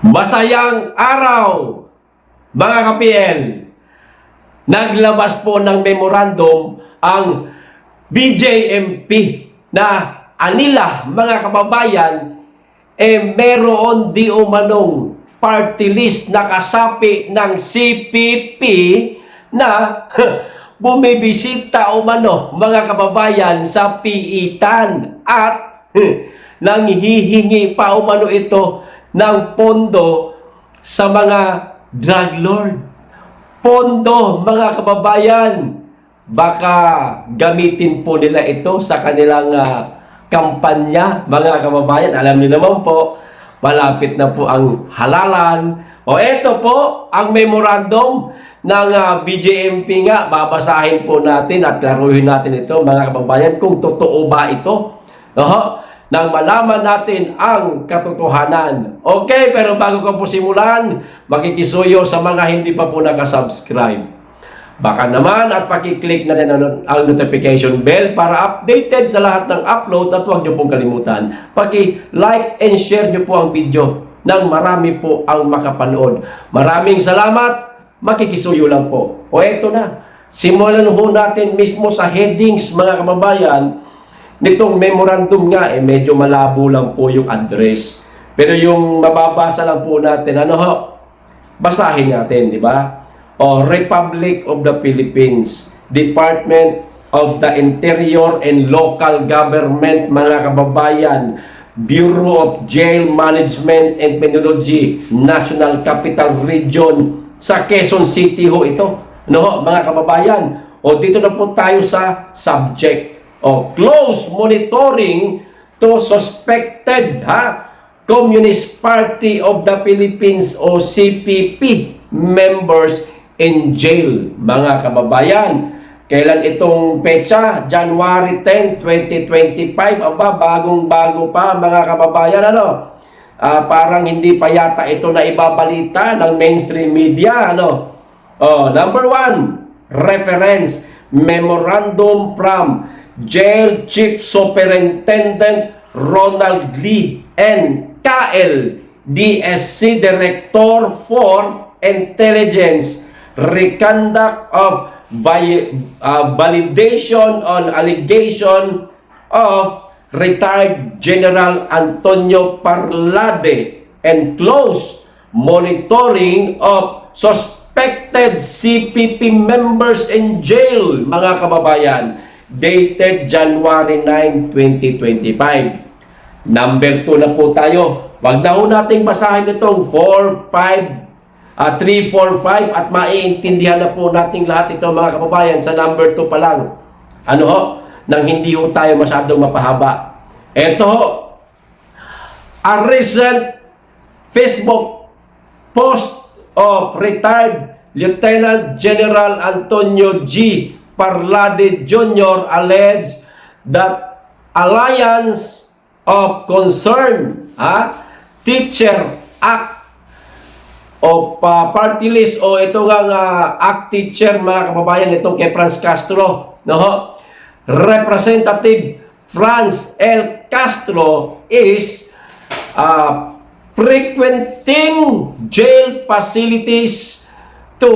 Masayang araw, mga ka-PL. Naglabas po ng memorandum ang BJMP na anila, mga kababayan, meron di umanong party list na kasapi ng CPP na bumibisita umano, mga kababayan, sa piitan at nanghihingi pa umano ito ng pondo sa mga drug lord. Pondo, mga kababayan, baka gamitin po nila ito sa kanilang kampanya, mga kababayan. Alam niyo naman po, malapit na po ang halalan. O eto po ang memorandum ng BJMP nga. Babasahin po natin at klaruhin natin ito, mga kababayan, kung totoo ba ito. Nang malaman natin ang katotohanan. Okay, pero bago ko po simulan, makikisuyo sa mga hindi pa po nakasubscribe. Baka naman at pakiclick na din ang notification bell para updated sa lahat ng upload at huwag niyo pong kalimutan. Paki-like and share niyo po ang video nang marami po ang makapanood. Maraming salamat, makikisuyo lang po. O eto na, simulan ho natin mismo sa headings, mga kababayan. Nitong memorandum nga, medyo malabo lang po yung address. Pero yung mababasa lang po natin, basahin natin, di ba? Republic of the Philippines, Department of the Interior and Local Government, mga kababayan, Bureau of Jail Management and Penology, National Capital Region, sa Quezon City ho ito. Mga kababayan, dito na po tayo sa subject. Close monitoring to suspected Communist Party of the Philippines o CPP members in jail, mga kababayan. Kailan itong petsa? January 10, 2025. Aba, bagong-bago pa, mga kababayan. Parang hindi pa yata ito na ibabalita ng mainstream media. Number 1, reference, memorandum from Jail Chief Superintendent Ronald Lee and KL DSC Director for Intelligence, reconduct of validation on allegation of retired General Antonio Parlade and close monitoring of suspected CPP members in jail, mga kababayan. Dated January 9, 2025. Number 2 na po tayo. Wag na ho nating basahin itong 3, 4, 5 at maiintindihan na po nating lahat ito, mga kababayan, sa number 2 pa lang. Nang hindi ho tayo masyadong mapahaba. Ito a recent Facebook post of retired Lieutenant General Antonio G. Parlade Jr. alleged that Alliance of Concerned Teacher Act of Party List ito nga Act Teacher, mga kababayan, itong kay Franz Castro, Representative Franz L. Castro is frequenting jail facilities to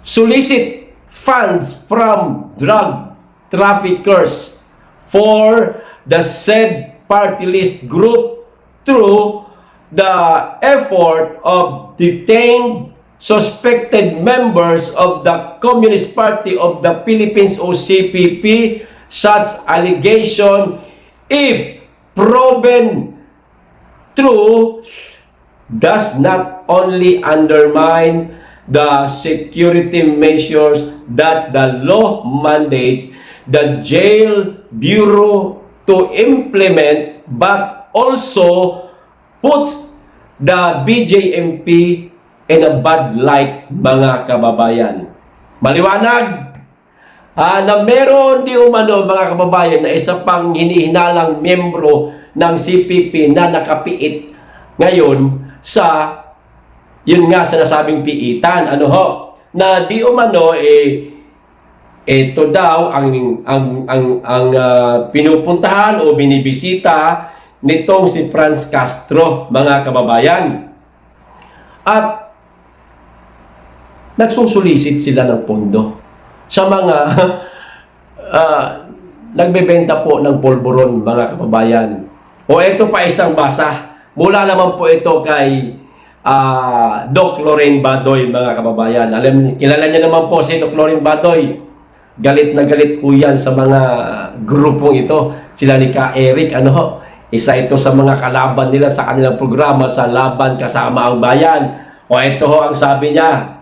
solicit funds from drug traffickers for the said party list group through the effort of detained suspected members of the Communist Party of the Philippines o CPP. Such allegation, if proven true, does not only undermine the security measures that the law mandates the Jail Bureau to implement, but also puts the BJMP in a bad light, mga kababayan. Maliwanag na meron di umano, mga kababayan, na isa pang hinihinalang miyembro ng CPP na nakapiit ngayon sa yun nga sa nasabing piitan, na di umano ito daw ang pinupuntahan o binibisita nitong si Franz Castro, mga kababayan. At nagsusulisit sila ng pondo sa mga nagbebenta po ng polvoron, mga kababayan. O ito pa isang basa. Mula naman po ito kay Doc Lorraine Badoy, mga kababayan. Kilala niya naman po si Doc Lorraine Badoy. Galit na galit po yan sa mga grupong ito. Sila ni Ka Eric, isa ito sa mga kalaban nila sa kanilang programa sa Laban Kasama ang Bayan. O ito ho ang sabi niya.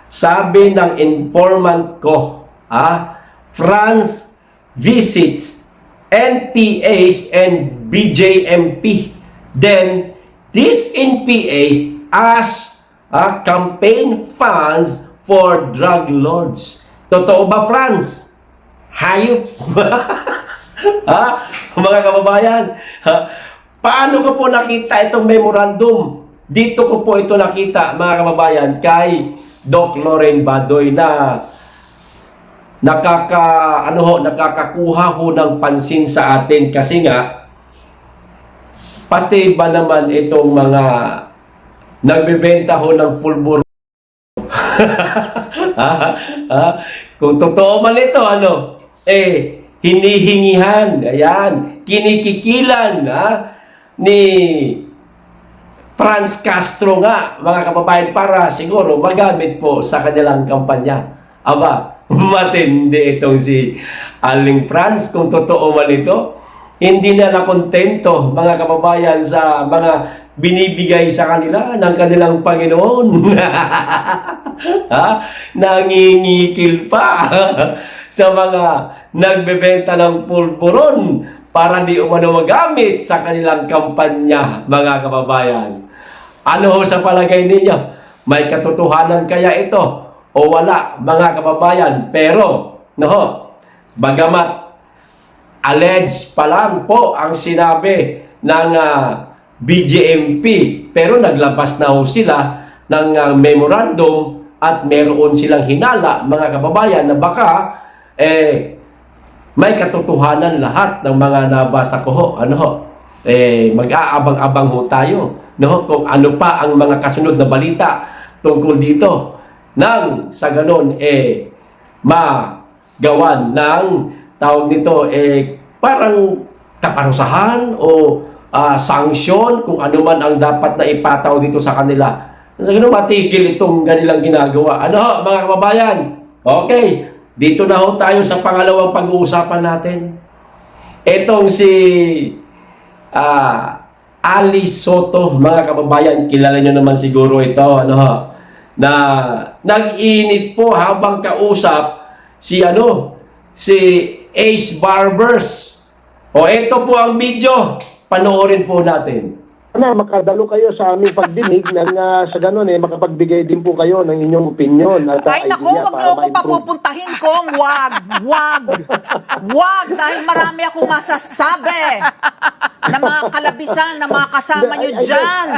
Sabi ng informant ko, France visits NPAs and BJMP. Then, these NPAs ask campaign funds for drug lords. Totoo ba, France? Hayop. Mga kababayan, paano ko po nakita itong memorandum? Dito ko po ito nakita, mga kababayan, kay Doc Lorraine Badoy na nakakakuha ho ng pansin sa atin kasi nga pati ba naman itong mga nagbebenta ho ng pulburo kung totoo man ito, hinihingihan, ayan, kinikikilan ni Franz Castro nga, mga kababayan, para siguro magamit po sa kanilang kampanya. Aba, matindi itong si Aling Franz, kung totoo man ito. Hindi na nakontento, mga kababayan, sa mga binibigay sa kanila ng kanilang Panginoon. Nangingikil pa sa mga nagbebenta ng pulburon para di umano magamit sa kanilang kampanya, mga kababayan. Ano ho sa palagay ninyo? May katotohanan kaya ito o wala, mga kababayan? Pero, bagamat alleged pa lang po ang sinabi ng BJMP, pero naglabas na ho sila ng memorandum at meron silang hinala, mga kababayan, na baka may katotohanan lahat ng mga nabasa ko ho. Mag-aabang-abang ho tayo, kung ano pa ang mga kasunod na balita tungkol dito, nang sa ganon magawan ng tawag nito parang kaparusahan o sanksyon, kung ano man ang dapat na ipataw dito sa kanila. Sa ganun, matigil itong kanilang ginagawa. Mga kababayan? Okay, dito na ho tayo sa pangalawang pag-uusapan natin. Itong si Ali Soto, mga kababayan, kilala nyo naman siguro ito, na nag-init po habang kausap si Ace Barbers. O ito po ang video, panoorin po natin. Makadalo kayo sa aming pagdinig ng sa ganun makapagbigay din po kayo ng inyong opinion at ay naku, wag niyo ako papupuntahin kong wag dahil marami akong masasabi na mga kalabisan na mga kasama nyo dyan.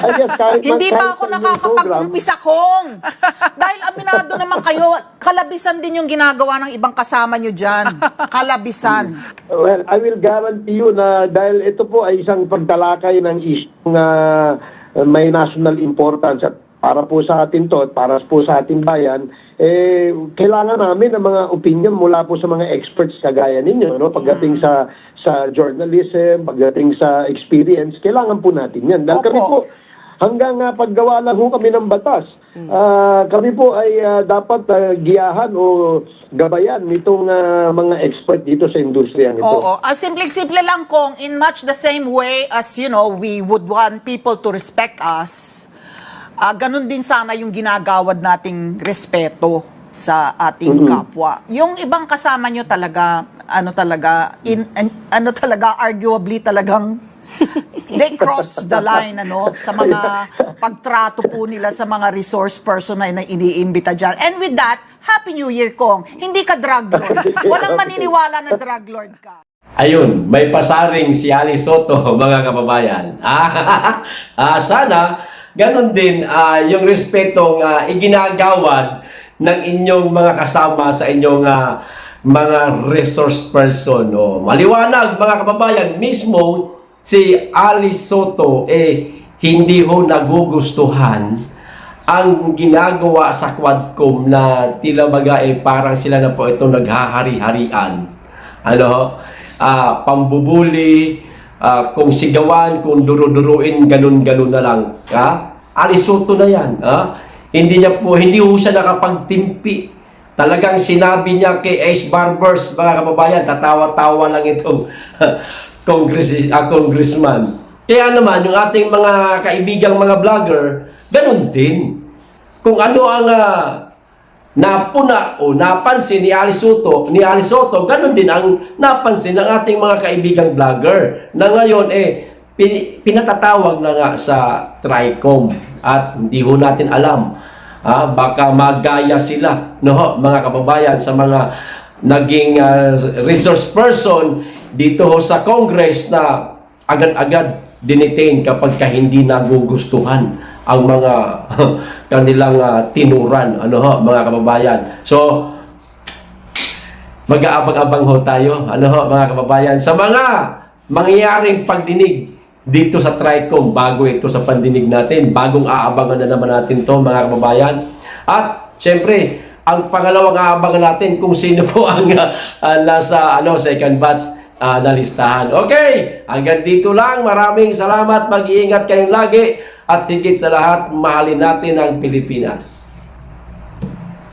Hindi pa ako nakakapag-umpisa kong. Dahil aminado naman kayo, kalabisan din yung ginagawa ng ibang kasama nyo dyan. Kalabisan. Well, I will guarantee you na dahil ito po ay isang pagtalakay ng issue na may national importance at para po sa atin to at para po sa ating bayan, kailangan namin ng mga opinion mula po sa mga experts kagaya ninyo, pagdating sa journalism, pagdating sa experience, kailangan po natin yan. Dahil kami po, hanggang paggawa lang ho kami ng batas, kami po ay dapat giyahan o gabayan nitong mga expert dito sa industriya nito. Oo. Simple lang kung in much the same way as, we would want people to respect us, ganun din sana yung ginagawad nating respeto sa ating kapwa. Yung ibang kasama nyo talaga, arguably talagang they cross the line, sa mga pagtrato po nila sa mga resource person na iniimbita dyan. And with that, Happy New Year, Kong. Hindi ka drug lord. Walang maniniwala na drug lord ka. Ayun, may pasaring si Ali Soto, mga kababayan. Sana, ganun din yung respetong iginagawad ng inyong mga kasama sa inyong mga resource person. Maliwanag, mga kababayan, mismo si Alice Soto hindi ho nagugustuhan ang ginagawa sa Quadcom na tila baga parang sila na po ito naghahari-harian. Ano? Pambubuli, kung sigawan, kung duro-duruin, ganun-ganun na lang. Alice Soto na yan. Hindi ho siya nakapagtimpi. Talagang sinabi niya kay Ace Barbers, mga kababayan, tatawa-tawa lang itong congressman. Kaya naman, yung ating mga kaibigang mga vlogger, ganun din. Kung ano ang napuna o napansin ni Alice Soto, ganun din ang napansin ng ating mga kaibigang vlogger na ngayon pinatatawag na nga sa TRICOM at hindi ho natin alam. Baka magaya sila, no, mga kababayan, sa mga naging resource person dito ho sa Congress na agad-agad dinitain kapag hindi nagugustuhan ang mga kanilang tinuran, mga kababayan. So, mag-aabang-abang ho tayo, mga kababayan, sa mga mangyayaring pagdinig dito sa TRICOM bago ito sa pandinig natin. Bagong aabangan na naman natin to, mga kababayan. At, syempre, ang pangalawang aabangan natin kung sino po ang nasa second batch na listahan. Okay, hanggang dito lang. Maraming salamat. Mag-iingat kayong lagi. At higit sa lahat, mahalin natin ang Pilipinas.